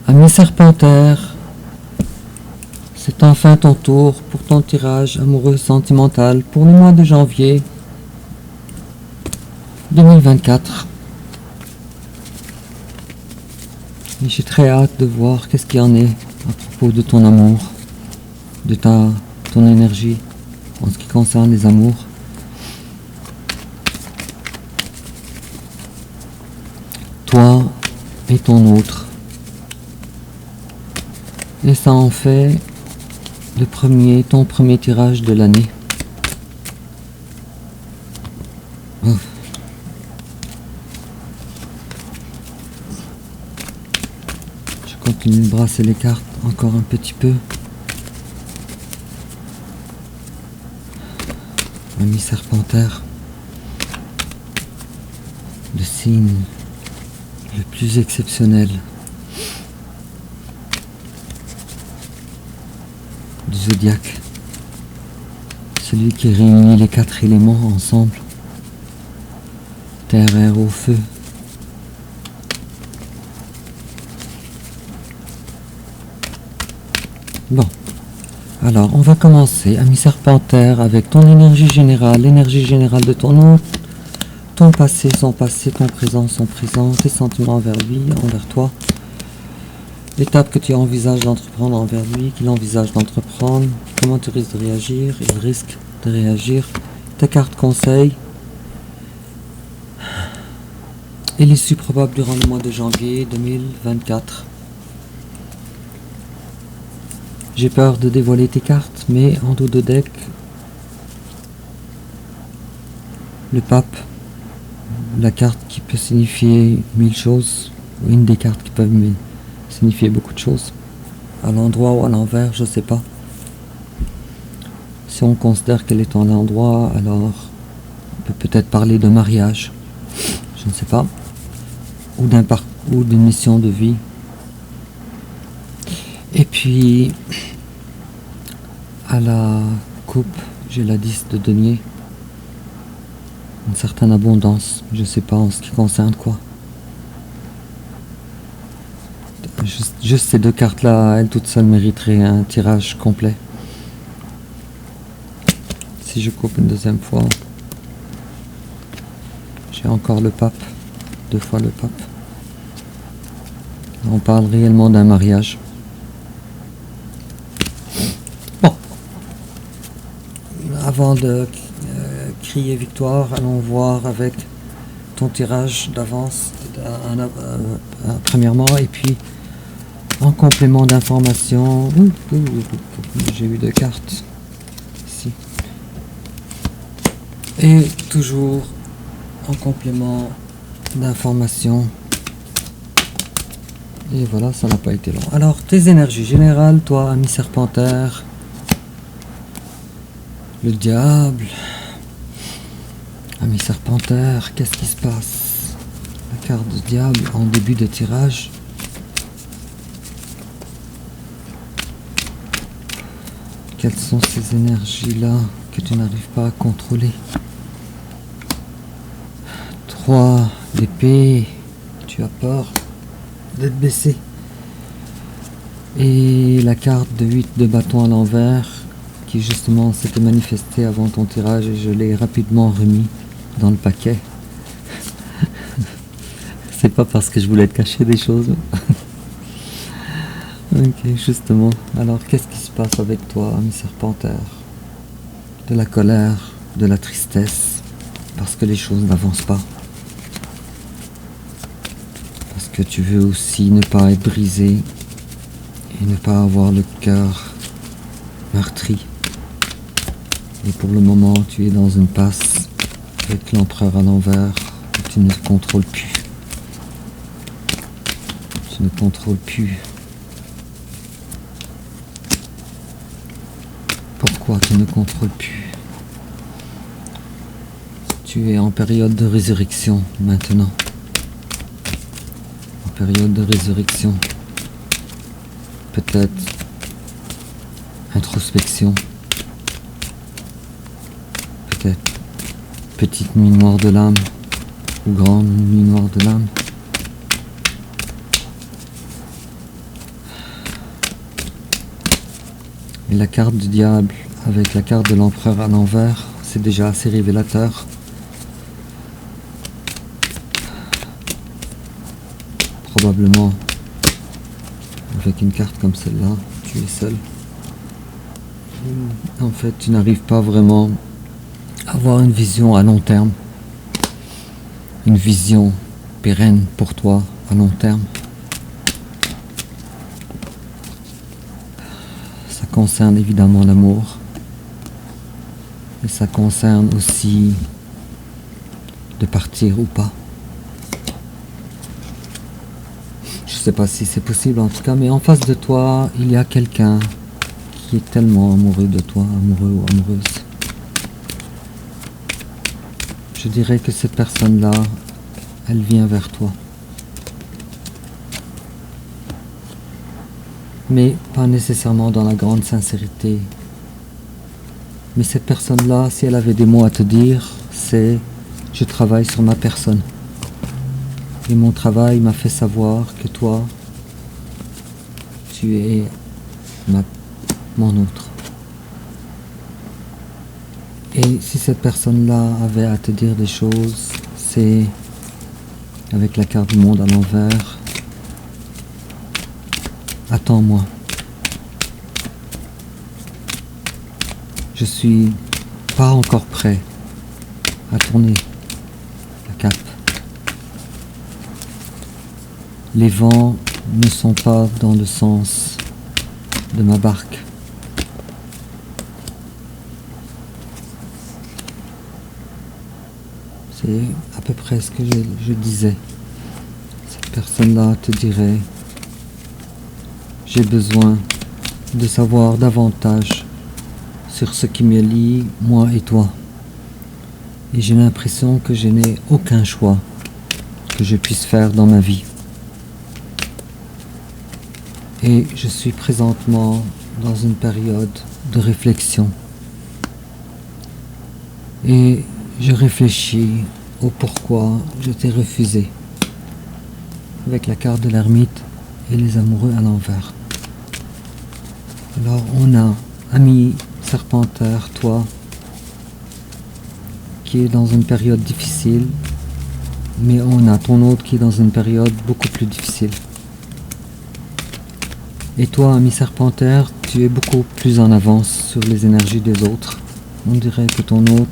Ami Serpentaire, c'est enfin ton tour pour ton tirage amoureux sentimental pour le mois de janvier 2024. Et j'ai très hâte de voir qu'est-ce qu'il y en est à propos de ton amour, de ton énergie en ce qui concerne les amours. Toi et ton autre. Et ça en fait ton premier tirage de l'année. Oh. Je continue de brasser les cartes encore un petit peu. Ami Serpentaire, le signe le plus exceptionnel du zodiaque, celui qui réunit les 4 éléments ensemble, terre, air, eau, feu. Bon, alors on va commencer, ami Serpentaire, avec ton énergie générale, l'énergie générale de ton hôte, ton passé, son passé, ton présent, son présent, tes sentiments envers lui, envers toi, l'étape que tu envisages d'entreprendre envers lui, qu'il envisage d'entreprendre, comment tu risques de réagir, il risque de réagir, ta carte conseil, et l'issue probable durant le mois de janvier 2024. J'ai peur de dévoiler tes cartes, mais en dos de deck, le pape, la carte qui peut signifier 1000 choses, ou une des cartes qui peuvent signifier beaucoup de choses, à l'endroit ou à l'envers, je sais pas. Si on considère qu'elle est à l'endroit, alors on peut peut-être parler de mariage, je ne sais pas, ou d'une mission de vie. Et puis, à la coupe, j'ai la 10 de denier. Une certaine abondance, je sais pas en ce qui concerne quoi. Juste ces deux cartes-là, elles toutes seules mériteraient un tirage complet. Si je coupe une deuxième fois, j'ai encore le pape, 2 fois le pape. On parle réellement d'un mariage. Avant de crier victoire, allons voir avec ton tirage d'avance premièrement, et puis en complément d'information, j'ai eu 2 cartes ici, et toujours en complément d'information, et voilà, ça n'a pas été long. Alors, tes énergies générales, toi, ami Serpentaire, le diable, ami Serpentaire, qu'est-ce qui se passe? La carte du diable en début de tirage. Quelles sont ces énergies-là que tu n'arrives pas à contrôler? 3 d'épée, tu as peur d'être baissé. Et la carte de 8 de bâton à l'envers, qui justement s'était manifesté avant ton tirage, et je l'ai rapidement remis dans le paquet. C'est pas parce que je voulais te cacher des choses. Ok, justement. Alors, qu'est-ce qui se passe avec toi, ami Serpentaire? De la colère, de la tristesse, parce que les choses n'avancent pas. Parce que tu veux aussi ne pas être brisé et ne pas avoir le cœur meurtri. Et pour le moment, tu es dans une passe avec l'empereur à l'envers et tu ne contrôles plus. Tu ne contrôles plus. Pourquoi tu ne contrôles plus? Tu es en période de résurrection maintenant. En période de résurrection. Peut-être introspection. Peut-être petite nuit noire de l'âme ou grande nuit noire de l'âme. Et la carte du diable avec la carte de l'empereur à l'envers, c'est déjà assez révélateur. Probablement, avec une carte comme celle-là, tu es seul. En fait, tu n'arrives pas vraiment à avoir une vision à long terme. Une vision pérenne pour toi à long terme. Ça concerne évidemment l'amour. Et ça concerne aussi de partir ou pas. Je sais pas si c'est possible en tout cas, mais en face de toi, il y a quelqu'un qui est tellement amoureux de toi, amoureux ou amoureuse. Je dirais que cette personne-là, elle vient vers toi. Mais pas nécessairement dans la grande sincérité. Mais cette personne-là, si elle avait des mots à te dire, c'est « je travaille sur ma personne ». Et mon travail m'a fait savoir que toi, tu es mon autre. Et si cette personne-là avait à te dire des choses, c'est avec la carte du monde à l'envers. Attends-moi. Je suis pas encore prêt à tourner la cape. Les vents ne sont pas dans le sens de ma barque. C'est à peu près ce que je disais. Cette personne-là te dirait, j'ai besoin de savoir davantage sur ce qui me lie, moi et toi. Et j'ai l'impression que je n'ai aucun choix que je puisse faire dans ma vie. Et je suis présentement dans une période de réflexion. Et je réfléchis au pourquoi je t'ai refusé. Avec la carte de l'ermite et les amoureux à l'envers. Alors on a ami Serpentaire, toi, qui est dans une période difficile, mais on a ton autre qui est dans une période beaucoup plus difficile. Et toi, ami Serpentaire, tu es beaucoup plus en avance sur les énergies des autres. On dirait que ton autre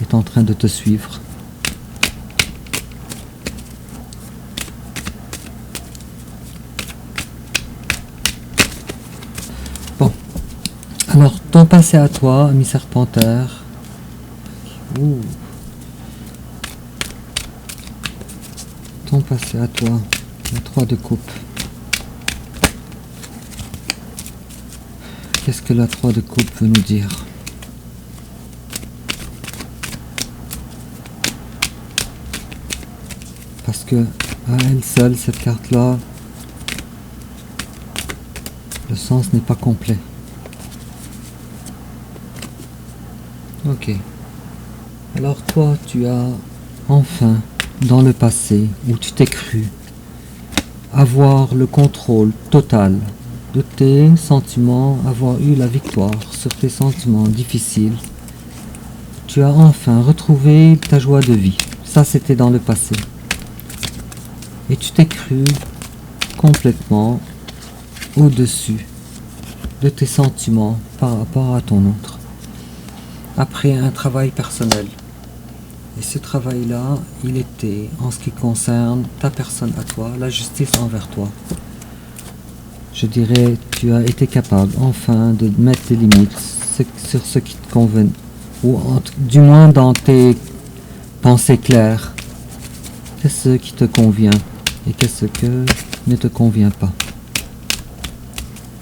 est en train de te suivre. Bon. Alors, ton passé à toi, ami Serpentaire. Ouh. Ton passé à toi. La 3 de coupe. Qu'est-ce que la 3 de coupe veut nous dire? Parce que à elle seule, cette carte-là, le sens n'est pas complet. Ok. Alors toi, tu as enfin, dans le passé, où tu t'es cru, avoir le contrôle total de tes sentiments, avoir eu la victoire sur tes sentiments difficiles, tu as enfin retrouvé ta joie de vie. Ça, c'était dans le passé. Et tu t'es cru complètement au-dessus de tes sentiments par rapport à ton autre. Après un travail personnel. Et ce travail-là, il était, en ce qui concerne ta personne à toi, la justice envers toi. Je dirais, tu as été capable enfin de mettre des limites sur ce qui te convient, ou du moins dans tes pensées claires. Qu'est-ce qui te convient et qu'est-ce que ne te convient pas.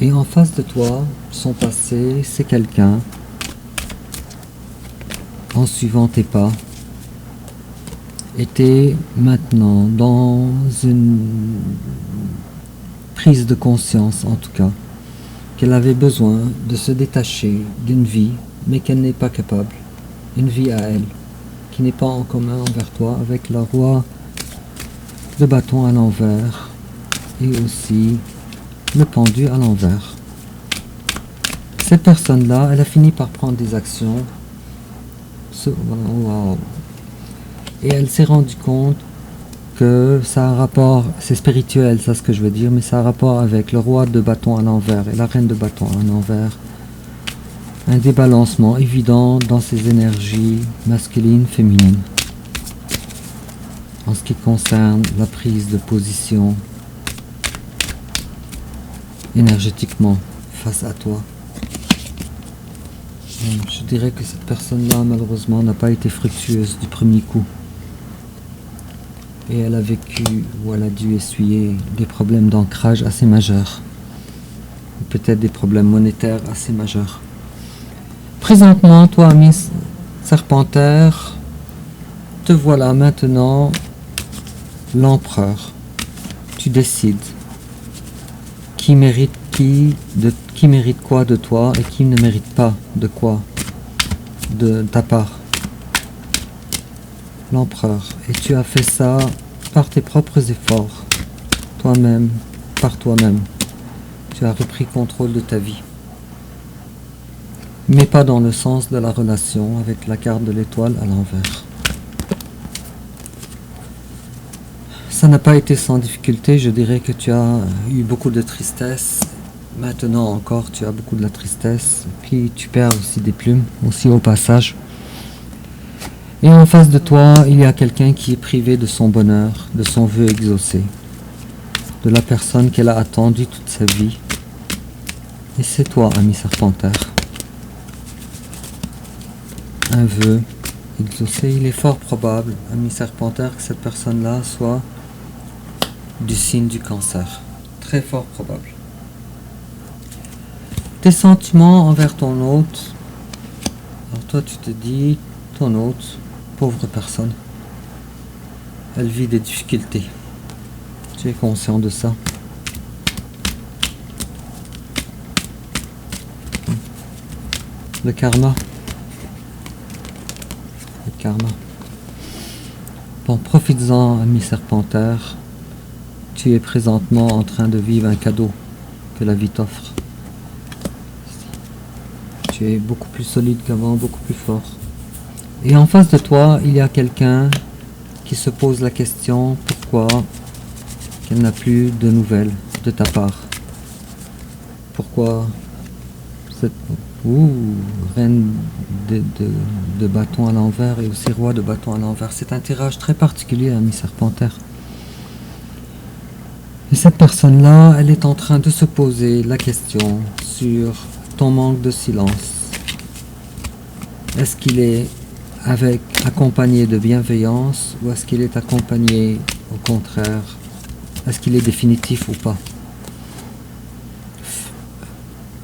Et en face de toi, son passé, c'est quelqu'un, en suivant tes pas, était maintenant dans une prise de conscience, en tout cas, qu'elle avait besoin de se détacher d'une vie, mais qu'elle n'est pas capable. Une vie à elle, qui n'est pas en commun envers toi, avec la roi de bâton à l'envers, et aussi le pendu à l'envers. Cette personne-là, elle a fini par prendre des actions. Wow. Et elle s'est rendue compte que ça a un rapport, c'est spirituel, ça ce que je veux dire, mais ça a un rapport avec le roi de bâton à l'envers et la reine de bâton à l'envers. Un débalancement évident dans ses énergies masculines, féminines. En ce qui concerne la prise de position énergétiquement face à toi. Je dirais que cette personne-là, malheureusement, n'a pas été fructueuse du premier coup. Et elle a vécu ou elle a dû essuyer des problèmes d'ancrage assez majeurs. Ou peut-être des problèmes monétaires assez majeurs. Présentement, toi, ami Serpentaire, te voilà maintenant l'empereur. Tu décides qui mérite quoi de toi et qui ne mérite pas de quoi de ta part. L'empereur. Et tu as fait ça par tes propres efforts. Toi-même, par toi-même. Tu as repris contrôle de ta vie. Mais pas dans le sens de la relation avec la carte de l'étoile à l'envers. Ça n'a pas été sans difficulté, je dirais que tu as eu beaucoup de tristesse. Maintenant encore, tu as beaucoup de la tristesse. Puis tu perds aussi des plumes, aussi au passage. Et en face de toi, il y a quelqu'un qui est privé de son bonheur, de son vœu exaucé, de la personne qu'elle a attendue toute sa vie. Et c'est toi, ami Serpentaire. Un vœu exaucé, il est fort probable, ami Serpentaire, que cette personne-là soit du signe du Cancer. Très fort probable. Tes sentiments envers ton hôte. Alors toi, tu te dis, ton hôte, pauvre personne, elle vit des difficultés. Tu es conscient de ça. Le karma. Le karma. Bon, profites-en, ami Serpentaire. Tu es présentement en train de vivre un cadeau que la vie t'offre. Tu es beaucoup plus solide qu'avant, beaucoup plus fort. Et en face de toi, il y a quelqu'un qui se pose la question pourquoi qu'elle n'a plus de nouvelles de ta part. Pourquoi cette reine de bâton à l'envers et aussi roi de bâton à l'envers. C'est un tirage très particulier, ami Serpentaire. Et cette personne-là, elle est en train de se poser la question sur ton manque de silence. Est-ce qu'il est accompagné de bienveillance ou est-ce qu'il est accompagné au contraire? Est-ce qu'il est définitif ou pas?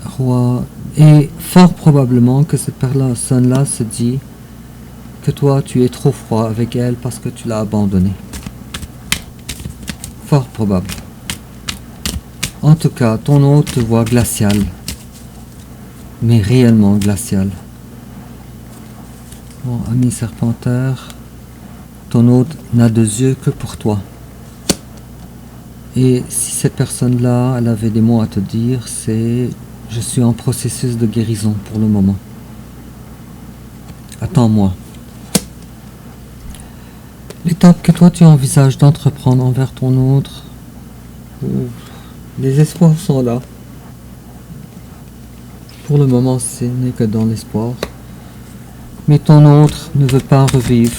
Roi. Et fort probablement que cette personne-là se dit que toi tu es trop froid avec elle parce que tu l'as abandonnée. Fort probable. En tout cas, ton hôte te voit glacial. Mais réellement glacial. Bon, ami Serpentaire, ton hôte n'a de yeux que pour toi. Et si cette personne-là, elle avait des mots à te dire, c'est « Je suis en processus de guérison pour le moment. Attends-moi. » L'étape que toi tu envisages d'entreprendre envers ton autre, les espoirs sont là. Pour le moment, ce n'est que dans l'espoir. Mais ton autre ne veut pas revivre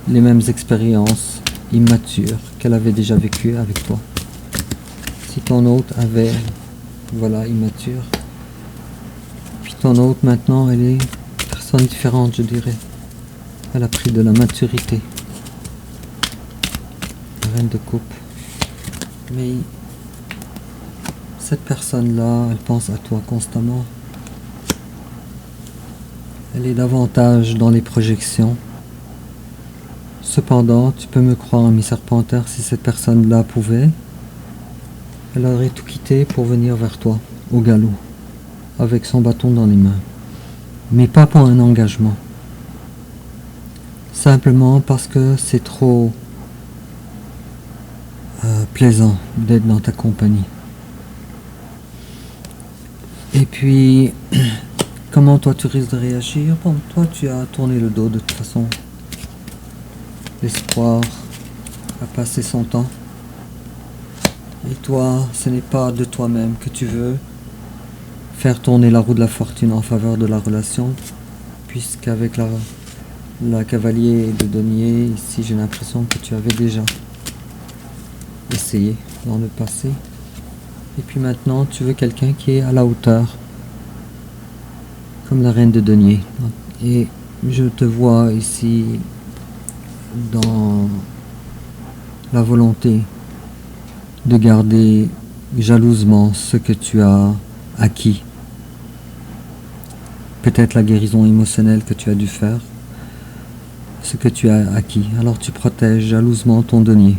les mêmes expériences immatures qu'elle avait déjà vécues avec toi. Si ton autre avait, voilà, immature, puis ton autre maintenant, elle est une personne différente, je dirais. Elle a pris de la maturité. La reine de coupe. Mais cette personne-là, elle pense à toi constamment. Elle est davantage dans les projections. Cependant, tu peux me croire, ami Serpentaire, si cette personne-là pouvait, elle aurait tout quitté pour venir vers toi, au galop, avec son bâton dans les mains. Mais pas pour un engagement. Simplement parce que c'est trop plaisant d'être dans ta compagnie. Et puis, comment toi tu risques de réagir? Bon, toi tu as tourné le dos de toute façon. L'espoir a passé son temps. Et toi, ce n'est pas de toi-même que tu veux faire tourner la roue de la fortune en faveur de la relation, puisqu'avec la cavalier de denier, ici j'ai l'impression que tu avais déjà essayé dans le passé. Et puis maintenant, tu veux quelqu'un qui est à la hauteur, comme la reine de denier. Et je te vois ici dans la volonté de garder jalousement ce que tu as acquis. Peut-être la guérison émotionnelle que tu as dû faire, ce que tu as acquis. Alors tu protèges jalousement ton denier.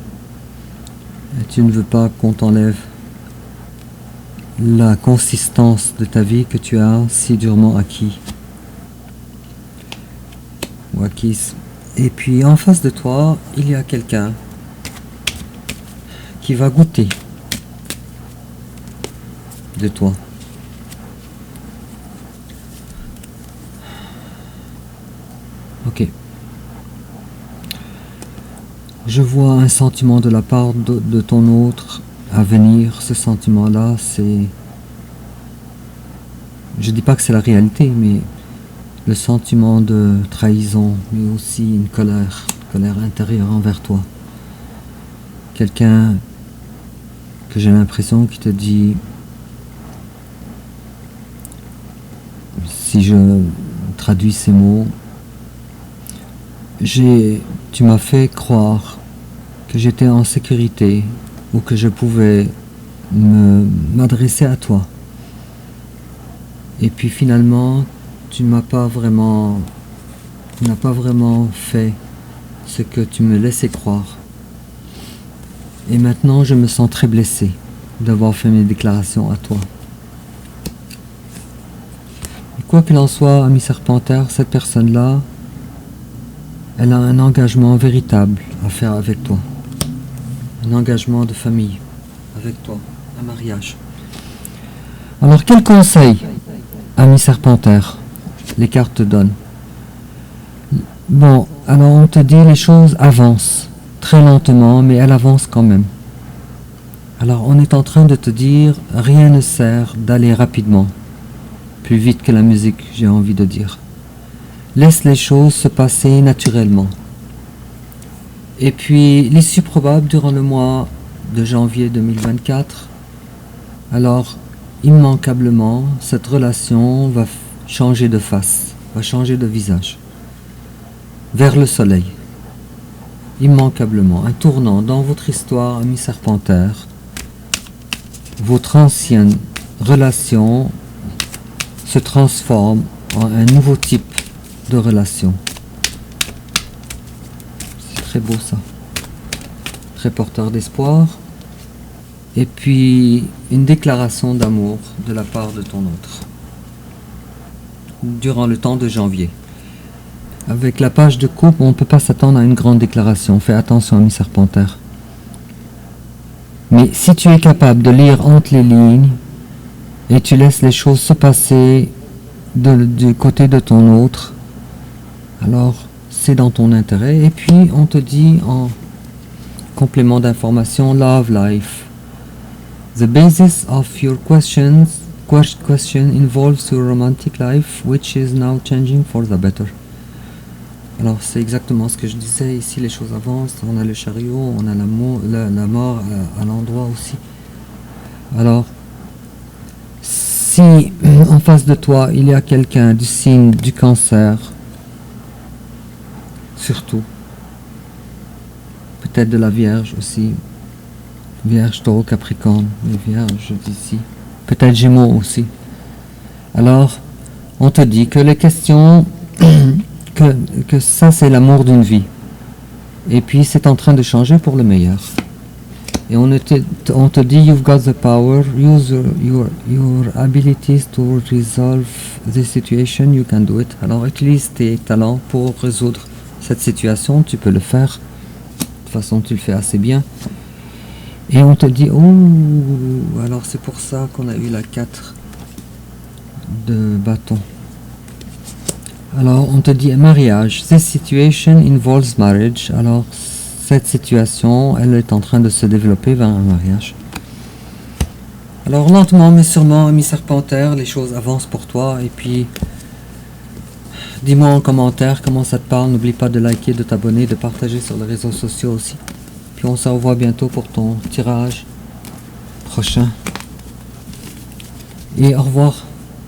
Et tu ne veux pas qu'on t'enlève la consistance de ta vie que tu as si durement acquis ou acquise. Et puis en face de toi, il y a quelqu'un qui va goûter de toi. Ok. Je vois un sentiment de la part de ton autre à venir. Ce sentiment-là, c'est... Je dis pas que c'est la réalité, mais le sentiment de trahison, mais aussi une colère intérieure envers toi. Quelqu'un que j'ai l'impression qui te dit, si je traduis ces mots, tu m'as fait croire que j'étais en sécurité ou que je pouvais m'adresser à toi. Et puis finalement, tu n'as pas vraiment fait ce que tu me laissais croire. Et maintenant, je me sens très blessé d'avoir fait mes déclarations à toi. Et quoi qu'il en soit, ami Serpentaire, cette personne-là, elle a un engagement véritable à faire avec toi. Un engagement de famille avec toi, un mariage. Alors, quel conseil, ami Serpentaire, les cartes te donnent? Bon, alors on te dit les choses avancent, très lentement, mais elles avancent quand même. Alors on est en train de te dire, rien ne sert d'aller rapidement, plus vite que la musique, j'ai envie de dire. Laisse les choses se passer naturellement. Et puis, l'issue probable durant le mois de janvier 2024, alors immanquablement, cette relation va changer de face, va changer de visage, vers le soleil. Immanquablement, un tournant dans votre histoire, ami Serpentaire. Votre ancienne relation se transforme en un nouveau type de relation. C'est très beau ça. Très porteur d'espoir. Et puis, une déclaration d'amour de la part de ton autre. Durant le temps de janvier. Avec la page de coupe, on ne peut pas s'attendre à une grande déclaration. Fais attention, ami Serpentaire. Mais si tu es capable de lire entre les lignes et tu laisses les choses se passer du côté de ton autre, alors c'est dans ton intérêt. Et puis on te dit en complément d'information, Love Life. The basis of your question involves your romantic life, which is now changing for the better. Alors c'est exactement ce que je disais, ici les choses avancent, on a le chariot, on a la mort à l'endroit aussi. Alors, si en face de toi il y a quelqu'un du signe du Cancer, surtout, peut-être de la Vierge aussi, Vierge, Taureau, Capricorne, les Vierges d'ici, peut-être Gémeaux aussi. Alors, on te dit que les questions... que ça c'est l'amour d'une vie. Et puis c'est en train de changer pour le meilleur. Et on te dit, you've got the power, use your abilities to resolve the situation, you can do it. Alors utilise tes talents pour résoudre cette situation, tu peux le faire. De toute façon tu le fais assez bien. Et on te dit, oh, alors c'est pour ça qu'on a eu la 4 de bâton. Alors, on te dit mariage. This situation involves marriage. Alors, cette situation, elle est en train de se développer vers un mariage. Alors, lentement mais sûrement, émissaire panthère, les choses avancent pour toi. Et puis, dis-moi en commentaire comment ça te parle. N'oublie pas de liker, de t'abonner, de partager sur les réseaux sociaux aussi. Puis on se revoit bientôt pour ton tirage prochain. Et au revoir.